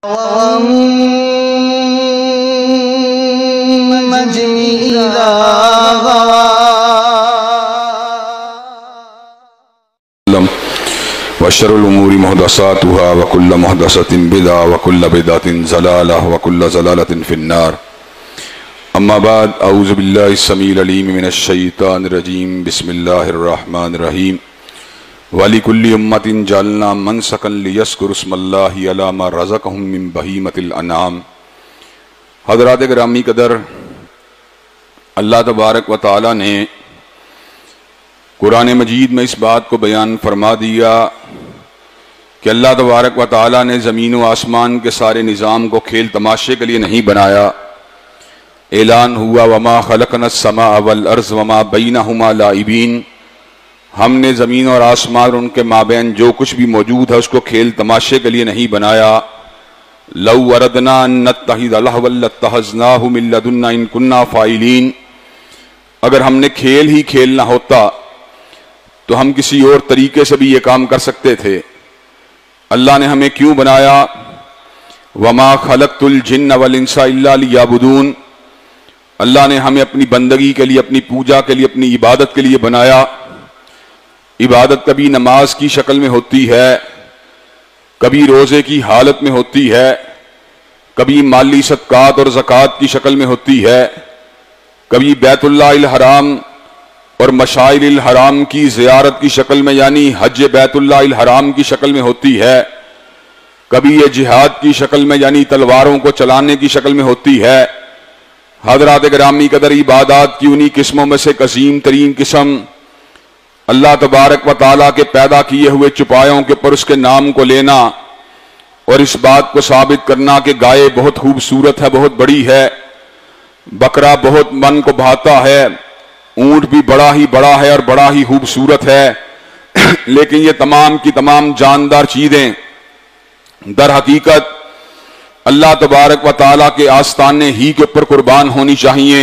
وشر الامور محدثاتها وكل محدثة بدعة وكل بدعة ضلالة وكل ضلالة في النار. اما بعد، اعوذ بالله السميع العليم من الشيطان الرجيم. بسم الله الرحمن الرحيم. وَلِكُلِّ أُمَّةٍ جَعَلْنَا مَنْسَكًا لِيَذْكُرُوا اسْمَ اللَّهِ عَلَىٰ مَا رَزَقَهُم مِّن بَهِيمَةِ الْأَنْعَامِ. حضرات گرامی قدر، اللہ تبارک و تعالی نے قرآن مجید میں اس بات کو بیان فرما دیا کہ اللہ تبارک و تعالی نے زمین و آسمان کے سارے نظام کو کھیل تماشے کے لیے نہیں بنایا. اعلان ہوا وَمَا خَلَقْنَا السَّمَاءَ وَالْأَرْضَ وَمَا بَيْنَهُمَا لَاعِبِينَ. ہم نے زمین اور آسمان اور ان کے مابین جو کچھ بھی موجود ہے اس کو کھیل تماشے کے لیے نہیں بنایا. لَوْ وَرَدْنَا أَن نَّتَّخِذَ لَهْوًا لَّاتَّخَذْنَاهُ مِن لَّدُنَّا إِن كُنَّا فَاعِلِينَ. اگر ہم نے کھیل ہی کھیلنا ہوتا تو ہم کسی اور طریقے سے بھی یہ کام کر سکتے تھے. اللہ نے ہمیں کیوں بنایا؟ وَمَا خَلَقْتُ الْجِنَّ وَالْإِنسَ إِلَّا لِيَعْبُدُونِ. اللہ نے ہمیں اپنی بندگی کے لیے، اپنی پوجا کے لیے، اپنی عبادت کے لیے بنایا. عبادت کبھی نماز کی شکل میں ہوتی ہے، کبھی روزے کی حالت میں ہوتی ہے، کبھی مالی صدقات اور زکوٰۃ کی شکل میں ہوتی ہے، کبھی بیت اللہ الحرام اور مشاعر الحرام کی زیارت کی شکل میں یعنی حج بیت اللہ الحرام کی شکل میں ہوتی ہے، کبھی یہ جہاد کی شکل میں یعنی تلواروں کو چلانے کی شکل میں ہوتی ہے. حضرات گرامی قدر، عبادات کی انہی قسموں میں سے ایک عظیم ترین قسم اللہ تبارک و تعالیٰ کے پیدا کیے ہوئے چوپایوں کے پر اس کے نام کو لینا اور اس بات کو ثابت کرنا کہ گائے بہت خوبصورت ہے، بہت بڑی ہے، بکرا بہت من کو بھاتا ہے، اونٹ بھی بڑا ہی بڑا ہے اور بڑا ہی خوبصورت ہے. لیکن یہ تمام کی تمام جاندار چیزیں در حقیقت اللہ تبارک و تعالیٰ کے آستانے ہی کے اوپر قربان ہونی چاہیے.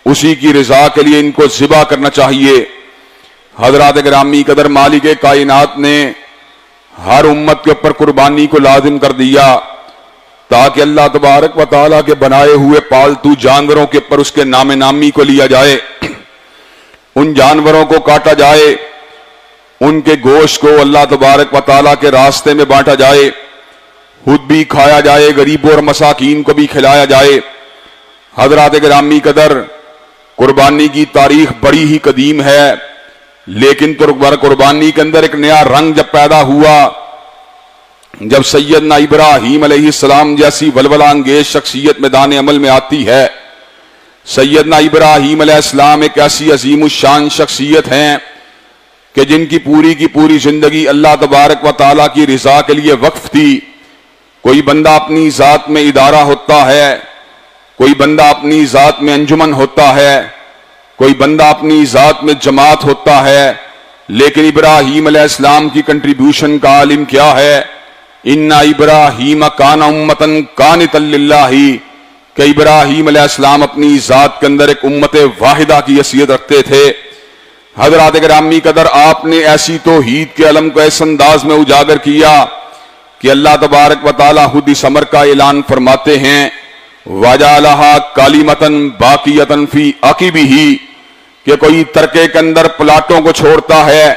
اسی کی رضا کے لیے ان کو ذبح کرنا چاہیے. حضرات گرامی قدر، مالک کائنات نے ہر امت کے اوپر قربانی کو لازم کر دیا تاکہ اللہ تبارک و تعالیٰ کے بنائے ہوئے پالتو جانوروں کے اوپر اس کے نام نامی کو لیا جائے، ان جانوروں کو کاٹا جائے، ان کے گوشت کو اللہ تبارک و تعالیٰ کے راستے میں بانٹا جائے، خود بھی کھایا جائے، غریبوں اور مساکین کو بھی کھلایا جائے. حضرات گرامی قدر، قربانی کی تاریخ بڑی ہی قدیم ہے، لیکن قربانی کے اندر ایک نیا رنگ جب پیدا ہوا، جب سیدنا ابراہیم علیہ السلام جیسی ولولہ انگیز شخصیت میدان عمل میں آتی ہے. سیدنا ابراہیم علیہ السلام ایک ایسی عظیم الشان شخصیت ہیں کہ جن کی پوری زندگی اللہ تبارک و تعالیٰ کی رضا کے لیے وقف تھی. کوئی بندہ اپنی ذات میں ادارہ ہوتا ہے، کوئی بندہ اپنی ذات میں انجمن ہوتا ہے، کوئی بندہ اپنی ذات میں جماعت ہوتا ہے، لیکن ابراہیم علیہ السلام کی کنٹریبیوشن کا عالم کیا ہے؟ ان ابراہیم کان امۃ قانتا للہ، کہ ابراہیم علیہ السلام اپنی ذات کے اندر ایک امت واحدہ کی حیثیت رکھتے تھے. حضرات گرامی قدر، آپ نے ایسی توحید کے علم کو اس انداز میں اجاگر کیا کہ اللہ تبارک و تعالیٰ خود اس امر کا اعلان فرماتے ہیں وَجَعَلَهَا كَلِمَةً بَاقِيَةً فِي عَقِبِهِ، کہ کوئی ترکے کے اندر پلاٹوں کو چھوڑتا ہے،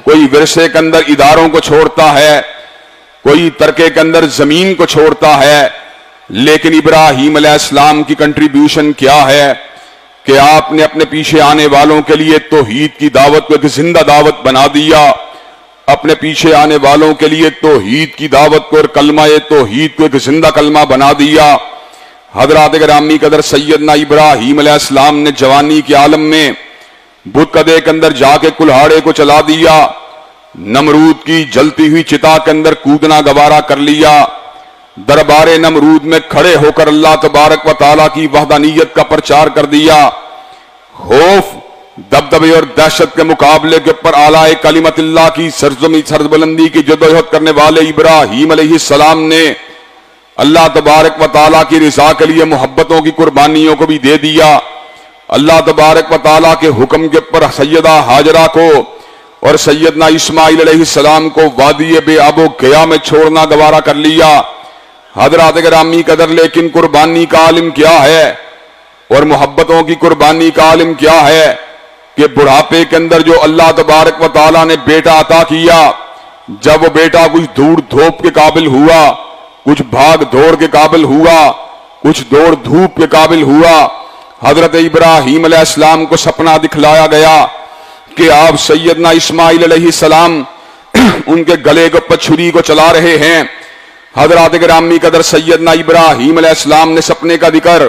کوئی ورثے کے اندر اداروں کو چھوڑتا ہے، کوئی ترکے کے اندر زمین کو چھوڑتا ہے، لیکن ابراہیم علیہ السلام کی کنٹریبیوشن کیا ہے کہ آپ نے اپنے پیچھے آنے والوں کے لیے توحید کی دعوت کو ایک زندہ دعوت بنا دیا. اپنے پیچھے آنے والوں کے لیے توحید کی دعوت کو اور کلمہ توحید کو ایک زندہ کلمہ بنا دیا. حضرات گرامی قدر، سیدنا ابراہیم علیہ السلام نے جوانی کے عالم میں بت کدے کے اندر جا کے کلہاڑے کو چلا دیا، نمرود کی جلتی ہوئی چتا کے اندر کودنا گوارا کر لیا، دربار نمرود میں کھڑے ہو کر اللہ تبارک و تعالیٰ کی وحدانیت کا پرچار کر دیا. خوف، دبدبے اور دہشت کے مقابلے کے اوپر اعلیٰ کلمت اللہ کی سربلندی کی جدوجہد کرنے والے ابراہیم علیہ السلام نے اللہ تبارک و تعالیٰ کی رضا کے لیے محبتوں کی قربانیوں کو بھی دے دیا. اللہ تبارک و تعالیٰ کے حکم کے اوپر سیدہ ہاجرہ کو اور سیدنا اسماعیل علیہ السلام کو وادی بے آب و گیا میں چھوڑنا گوارا کر لیا. حضرات گرامی قدر، لیکن قربانی کا عالم کیا ہے اور محبتوں کی قربانی کا عالم کیا ہے کہ بڑھاپے کے اندر جو اللہ تبارک و تعالیٰ نے بیٹا عطا کیا، جب وہ بیٹا کچھ دھوڑ دھوپ کے قابل ہوا، کچھ بھاگ دوڑ کے قابل ہوا، کچھ دوڑ دھوپ کے قابل ہوا، حضرت ابراہیم علیہ السلام کو سپنا دکھلایا گیا کہ آپ سیدنا اسماعیل علیہ السلام ان کے گلے کے اوپر چھری کو چلا رہے ہیں۔ حضرات گرامی قدر، سیدنا ابراہیم علیہ السلام نے سپنے کا ذکر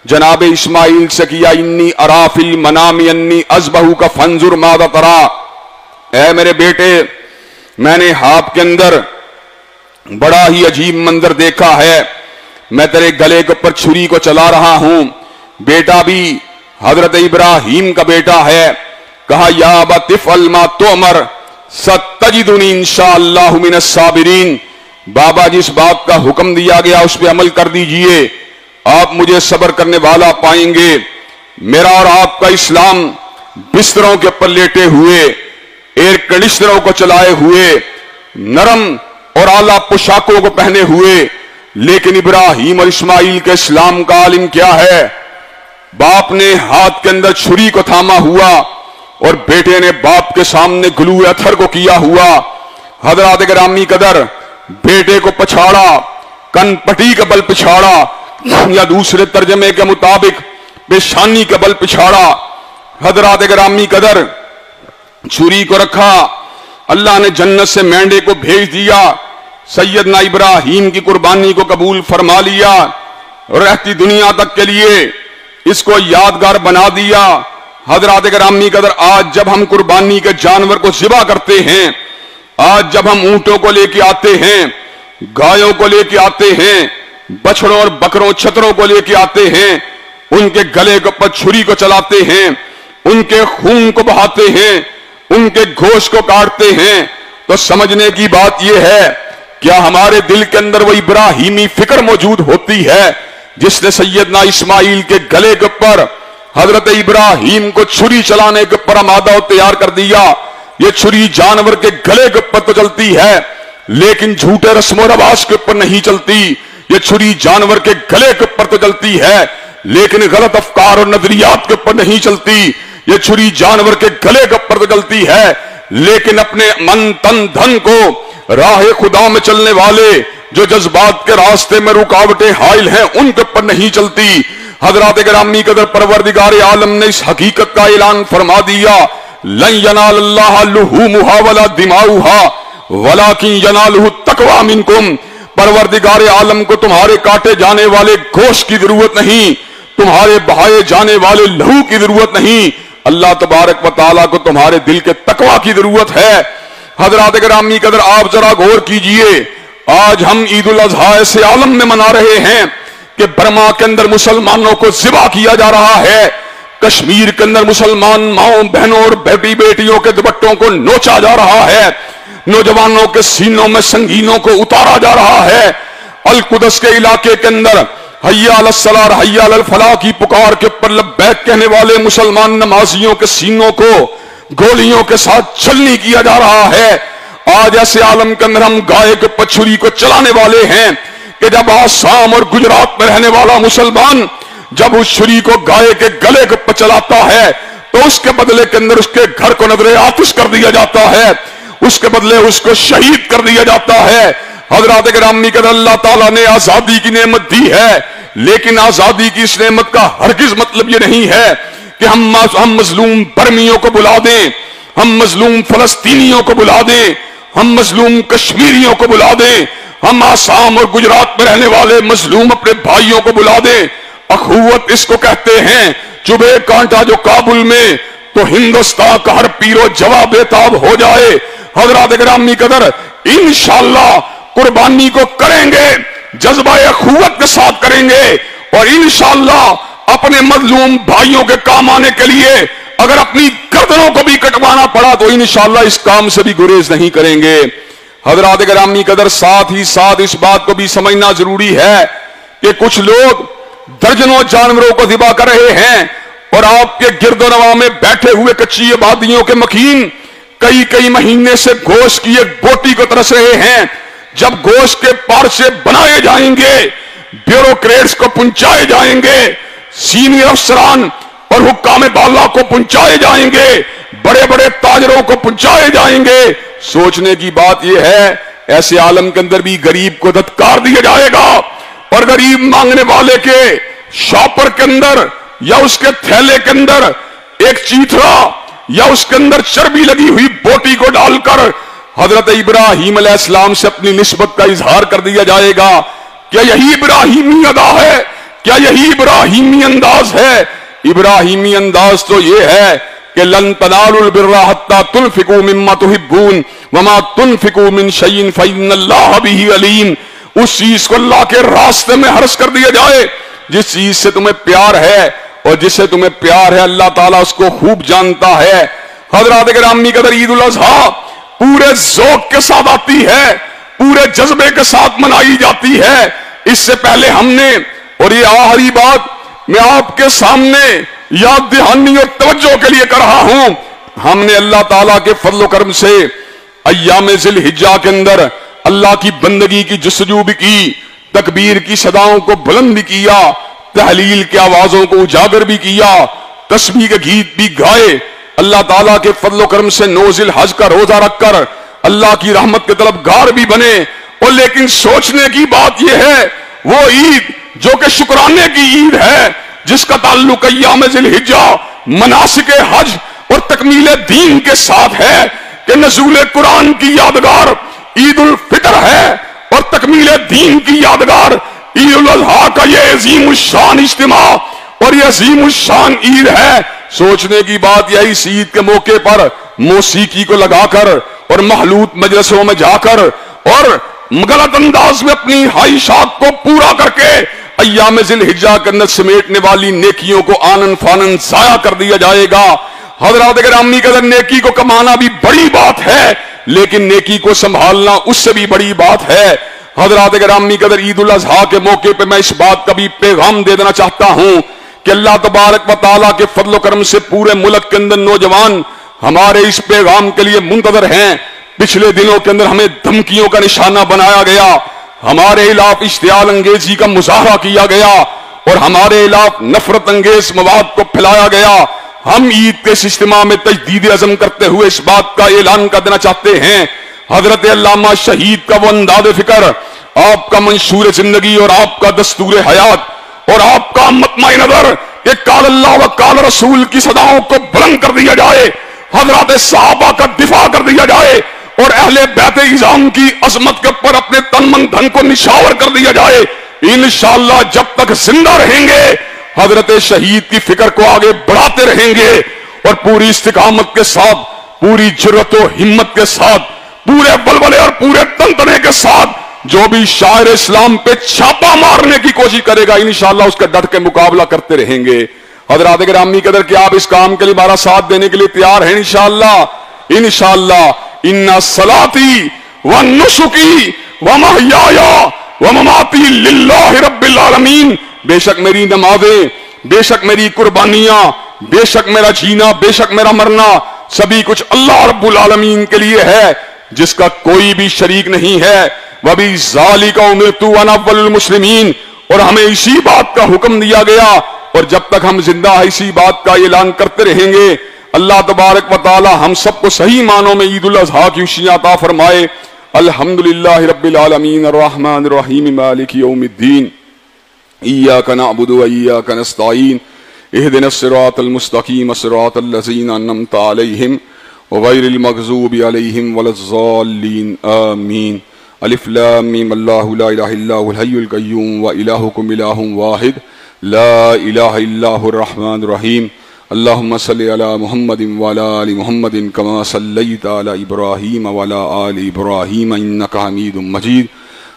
جناب اسماعیل سے کیا، انی ارا فی المنام انی اذبحک فانظر ماذا تری، اے میرے بیٹے میں نے خواب کے اندر بڑا ہی عجیب منظر دیکھا ہے، میں تیرے گلے کے اوپر چھری کو چلا رہا ہوں۔ بیٹا بھی حضرت ابراہیم کا بیٹا ہے، کہا یا ابت افعل ما تؤمر ستجدنی انشاءاللہ من الصابرین، بابا جس بات کا حکم دیا گیا اس پہ عمل کر دیجئے، آپ مجھے صبر کرنے والا پائیں گے۔ میرا اور آپ کا اسلام بستروں کے اوپر لیٹے ہوئے، ایئر کنڈیشنروں کو چلائے ہوئے، نرم اور اعلیٰ پوشاکوں کو پہنے ہوئے، لیکن ابراہیم اور اسماعیل کے اسلام کا عالم کیا ہے؟ باپ نے ہاتھ کے اندر چھری کو تھاما ہوا اور بیٹے نے باپ کے سامنے گلو اتھر کو کیا ہوا۔ حضرات گرامی قدر، بیٹے کو پچھاڑا، کن پٹی کا بل پچھاڑا، یا دوسرے ترجمے کے مطابق پیشانی کا بل پچھاڑا۔ حضرات گرامی قدر، چھری کو رکھا، اللہ نے جنت سے مینڈے کو بھیج دیا، سیدنا ابراہیم کی قربانی کو قبول فرما لیا، رہتی دنیا تک کے لیے اس کو یادگار بنا دیا۔ حضرات گرامی قدر، آج جب ہم قربانی کے جانور کو ذبح کرتے ہیں، آج جب ہم اونٹوں کو لے کے آتے ہیں، گایوں کو لے کے آتے ہیں، بچڑوں اور بکروں چھتروں کو لے کے آتے ہیں، ان کے گلے کے اوپر چھری کو چلاتے ہیں، ان کے خون کو بہاتے ہیں، ان کے گوشت کو کاٹتے ہیں، تو سمجھنے کی بات یہ ہے کیا ہمارے دل کے اندر وہ ابراہیمی فکر موجود ہوتی ہے جس نے سیدنا اسماعیل کے گلے کے اوپر حضرت ابراہیم کو چھری چلانے کے اوپر آمادہ و تیار کر دیا؟ یہ چھری جانور کے گلے کے اوپر تو چلتی ہے لیکن جھوٹے رسم و رواج کے اوپر نہیں چلتی، یہ چھری جانور کے گلے کے اوپر تو چلتی ہے لیکن غلط افکار اور نظریات کے اوپر نہیں چلتی، یہ چھری جانور کے گلے کے اوپر تو چلتی ہے لیکن اپنے من تن دھن کو راہ خدا میں چلنے والے جو جذبات کے راستے میں رکاوٹیں حائل ہیں ان کے اوپر نہیں چلتی۔ حضرات گرامی قدر، پروردگار عالم نے اس حقیقت کا اعلان فرما دیا، لن ینال اللہ لحومها ولا دماؤها ولکن ینالہ التقوی منکم، پروردگار عالم کو تمہارے کاٹے جانے والے گوشت کی ضرورت نہیں، تمہارے بہائے جانے والے لہو کی ضرورت نہیں، اللہ تبارک و تعالیٰ کو تمہارے دل کے تقوی کی ضرورت ہے۔ حضرات گرامی قدر، آپ ذرا غور کیجئے، آج ہم عید الاضحیٰ ایسے عالم میں منا رہے ہیں کہ برما کے اندر مسلمانوں کو ذبح کیا جا رہا ہے، کشمیر کے اندر مسلمان ماؤں بہنوں اور بیٹی بیٹیوں کے دوپٹوں کو نوچا جا رہا ہے، نوجوانوں کے سینوں میں سنگینوں کو اتارا جا رہا ہے، القدس کے علاقے کے اندر حی علی الصلاۃ حی علی الفلاح کی پکار کے اوپر لبیک کہنے والے مسلمان نمازیوں کے سینوں کو گولیوں کے ساتھ چھلنی کیا جا رہا ہے۔ آج ایسے عالم کے اندر ہم گائے کے پچھری کو چلانے والے ہیں کہ جب آسام اور گجرات میں رہنے والا مسلمان جب اس چھری کو گائے کے گلے کے اوپر چلاتا ہے تو اس کے بدلے کے اندر اس کے گھر کو نظر آتش کر دیا جاتا ہے، اس کے بدلے اس کو شہید کر دیا جاتا ہے۔ حضرات گرامی قدر، اللہ تعالیٰ نے آزادی کی نعمت دی ہے لیکن آزادی کی اس نعمت کا ہرگز مطلب یہ نہیں ہے کہ ہم مظلوم برمیوں کو بلا دیں، ہم مظلوم فلسطینیوں کو بلا دیں، ہم مظلوم کشمیریوں کو بلا دیں، ہم آسام اور گجرات میں رہنے والے مظلوم اپنے بھائیوں کو بلا دیں۔ اخوت اس کو کہتے ہیں، چبھے کانٹا جو کابل میں تو ہندوستان کا ہر پیر و جواب بےتاب ہو جائے۔ حضرات گرامی قدر، انشاءاللہ قربانی کو کریں گے، جذبہ اخوت کے ساتھ کریں گے اور انشاءاللہ اپنے مظلوم بھائیوں کے کام آنے کے لیے اگر اپنی گردنوں کو بھی کٹوانا پڑا تو انشاءاللہ اس کام سے بھی گریز نہیں کریں گے۔ حضرات گرامی قدر، ساتھ ہی ساتھ اس بات کو بھی سمجھنا ضروری ہے کہ کچھ لوگ درجنوں جانوروں کو ذبح کر رہے ہیں اور آپ کے گرد و نواح میں بیٹھے ہوئے کچی آبادیوں کے مکین کئی مہینے سے گوشت کی ایک بوٹی کو ترس رہے ہیں جب گوشت کے پارچے بنائے جائیں گے، بیوروکریٹس کو پہنچائے جائیں گے، سینئر افسران اور حکام بالا کو پہنچائے جائیں گے، بڑے بڑے تاجروں کو پہنچائے جائیں گے، سوچنے کی بات یہ ہے ایسے عالم کے اندر بھی غریب کو دھتکار دیا جائے گا، اور غریب مانگنے والے کے شاپر کے اندر یا اس کے تھیلے کے اندر ایک چیتھڑا یا اس کے اندر چربی لگی ہوئی بوٹی کو ڈال کر حضرت ابراہیم علیہ السلام سے اپنی نسبت کا اظہار کر دیا جائے گا۔ کیا یہی ابراہیمی ادا ہے؟ کیا یہی ابراہیمی انداز ہے؟ ابراہیمی انداز تو یہ ہے کہ لن تنالوا البر حتى تنفقوا مما تحبون وما تنفقوا من شيء فإن الله به عليم۔ اس چیز کو اللہ کے راستے میں خرچ کر دیا جائے جس چیز سے تمہیں پیار ہے، اور جس سے تمہیں پیار ہے اللہ تعالیٰ اس کو خوب جانتا ہے۔ حضرات گرامی قدر، عید الاضحیٰ پورے ذوق کے ساتھ آتی ہے، پورے جذبے کے ساتھ منائی جاتی ہے۔ اس سے پہلے ہم نے، اور یہ آخری بات میں آپ کے سامنے یاد دہانی اور توجہ کے لیے کر رہا ہوں، ہم نے اللہ تعالیٰ کے فضل و کرم سے ایام ذی الحجہ کے اندر اللہ کی بندگی کی جستجو بھی کی، تکبیر کی صداؤں کو بلند بھی کیا، تحلیل کے آوازوں کو اجاگر بھی کیا، تسبیح کے گیت بھی گائے، اللہ تعالیٰ کے فضل و کرم سے 9 ذی الحج کا روزہ رکھ کر اللہ کی رحمت کے طلبگار بھی بنے۔ اور لیکن سوچنے کی بات یہ ہے وہ عید جو کہ شکرانے کی عید ہے، جس کا تعلق ایام ذی الحجہ مناسک حج اور تکمیل دین کے ساتھ ہے، کہ نزول قرآن کی یادگار عید الفطر ہے اور تکمیل دین کی یادگار عید الاضحیٰ کا یہ عظیم الشان اجتماع اور یہ عظیم الشان عید ہے۔ سوچنے کی بات یہ اس عید کے موقع پر موسیقی کو لگا کر اور محلوط مجلسوں میں جا کر اور غلط انداز میں اپنی خواہشات کو پورا کر کے ایام ذی الحجہ کے اندر سمیٹنے والی نیکیوں کو آنن فانن ضائع کر دیا جائے گا۔ حضرات گرامی قدر، نیکی کو کمانا بھی بڑی بات ہے، لیکن نیکی کو سنبھالنا اس سے بھی بڑی بات ہے۔ حضرات گرامی قدر، عید الاضحیٰ کے موقع پہ میں اس بات کا بھی پیغام دے دینا چاہتا ہوں کہ اللہ تبارک و تعالیٰ کے فضل و کرم سے پورے ملک کے اندر نوجوان ہمارے اس پیغام کے لیے منتظر ہیں۔ پچھلے دنوں کے اندر ہمیں دھمکیوں کا نشانہ بنایا گیا، ہمارے خلاف اشتعال انگیزی کا مظاہرہ کیا گیا اور ہمارے خلاف نفرت انگیز مواد کو پھیلایا گیا۔ ہم عید کے اس اجتماع میں تجدید عزم کرتے ہوئے اس بات کا اعلان کر دینا چاہتے ہیں، حضرت علامہ شہید کا وہ انداز فکر، آپ کا منشور زندگی اور آپ کا دستور حیات اور آپ کا مطمع نظر کہ قال اللہ و قال رسول کی صداؤں کو بلند کر دیا جائے، حضرات صحابہ کا دفاع کر دیا جائے اور اہل بیت اعظام کی عظمت کے اوپر اپنے تن من دھن کو نشاور کر دیا جائے۔ انشاءاللہ جب تک زندہ رہیں گے حضرت شہید کی فکر کو آگے بڑھاتے رہیں گے اور پوری استقامت کے ساتھ، پوری جرأت و ہمت کے ساتھ، پورے بلبلے اور پورے تنتنے کے ساتھ جو بھی شاعر اسلام پہ چھاپا مارنے کی کوشش کرے گا انشاءاللہ اس کا ڈٹ کے مقابلہ کرتے رہیں گے۔ حضرات گرامی قدر، کہ آپ اس کام کے لیے ہمارا ساتھ دینے کے لیے تیار ہیں انشاءاللہ؟ انشاءاللہ ان صلاتی و نسکی و محیایا و مماتی للہ رب العالمین، بے شک میری نمازیں، بے شک میری قربانیاں، بے شک میرا جینا، بے شک میرا مرنا، سبھی کچھ اللہ رب العالمین کے لیے ہے جس کا کوئی بھی شریک نہیں ہے۔ وَبِذَالِكَ أُمِرْتُ وَأَنَا أَوَّلُ الْمُسْلِمِينَ، اور ہمیں اسی بات کا حکم دیا گیا اور جب تک ہم زندہ ہیں اسی بات کا اعلان کرتے رہیں گے۔ اللہ تبارک و تعالی ہم سب کو صحیح معنوں میں عید الاضحیٰ کی خوشیاں عطا فرمائے۔ الحمدللہ رب العالمین الرحمن الرحیم مالک یوم الدین، ایاک نعبد و ایاک نستعین، اہدنا الصراط المستقیم صراط الذین انعمت علیہم غیر المغضوب علیہم ولا الضالین آمین۔ الف لام میم اللہ لا الہ الا هو الحی القیوم و الہکم الہ واحد لا الہ الا هو الرحمن الرحیم۔ اللہم صلی علی محمد وعلی آل محمد کما صلیت علی ابراہیم وعلی آل ابراہیم انکا حمید مجید۔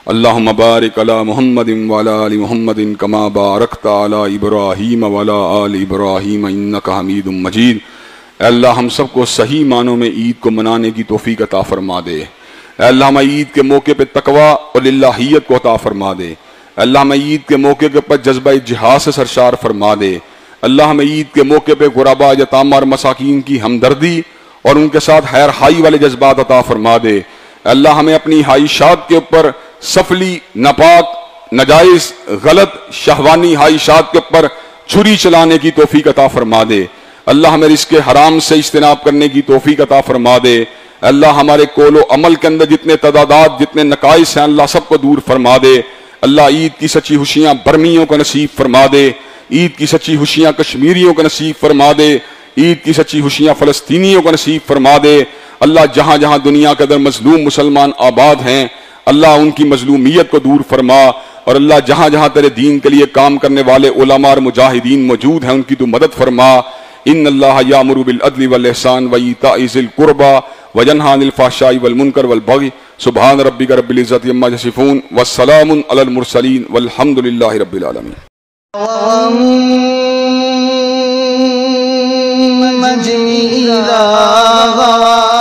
اللہم بارک علی محمد وعلی آل محمد کما بارکت علی ابراہیم وعلی آل ابراہیم انکا حمید مجید۔ اے اللہ ہم سب کو صحیح معنوں میں عید کو منانے کی توفیق عطا فرما دے۔ اے اللہ ہمیں عید کے موقع پہ تقوی اور للہیت کو عطا فرما دے۔ اے اللہ ہمیں عید کے موقع کے پر جذبہ جہاد سے سرشار فرما دے۔ اللہ ہمیں عید کے موقع پہ غرباء، یتامى اور مساکین کی ہمدردی اور ان کے ساتھ خیر خواہی والے جذبات عطا فرما دے۔ اللہ ہمیں اپنی خواہشات کے اوپر سفلی، ناپاک، ناجائز، غلط، شہوانی خواہشات کے اوپر چھری چلانے کی توفیق عطا فرما دے۔ اللہ ہمیں رزق حرام سے اجتناب کرنے کی توفیق عطا فرما دے۔ اللہ ہمارے قول و عمل کے اندر جتنے تضادات، جتنے نقائص ہیں، اللہ سب کو دور فرما دے۔ اللہ عید کی سچی خوشیاں برمیوں کو نصیب فرما دے، عید کی سچی خوشیاں کشمیریوں کو نصیب فرما دے، عید کی سچی خوشیاں فلسطینیوں کو نصیب فرما دے۔ اللہ جہاں جہاں دنیا کے اندر مظلوم مسلمان آباد ہیں، اللہ ان کی مظلومیت کو دور فرما، اور اللہ جہاں جہاں تیرے دین کے لیے کام کرنے والے علماء اور مجاہدین موجود ہیں ان کی تو مدد فرما۔ ان اللہ یامر بالعدل والاحسان وایتاء ذی القربى وینہی عن الفحشاء والمنکر والبغی سبحان ربک رب العزۃ عما یصفون والسلام علی المرسلین والحمد للہ رب العالمین۔ النجم إذا هوى